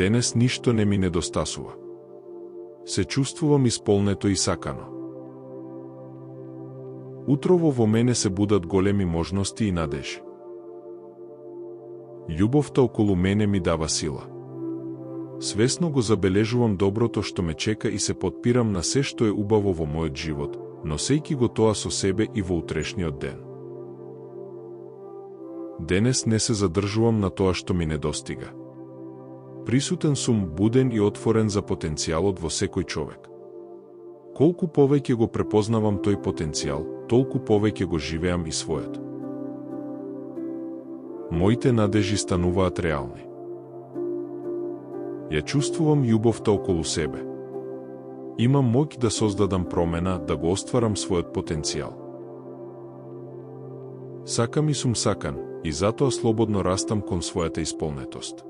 Денес ништо не ми недостасува. Се чувствувам исполнето и сакано. Утрово во мене се будат големи можности и надежи. Љубовта околу мене ми дава сила. Свесно го забележувам доброто што ме чека и се потпирам на се што е убаво во мојот живот, носејки го тоа со себе и во утрешниот ден. Денес не се задржувам на тоа што ми недостига. Присутен сум, буден и отворен за потенцијалот во секој човек. Колку повеќе го препознавам тој потенцијал, толку повеќе го живеам и својот. Моите надежи стануваат реални. Ја чувствувам љубовта околу себе. Имам моќ да создадам промена, да го остварам својот потенцијал. Сакам и сум сакан, и затоа слободно растам кон својата исполнетост.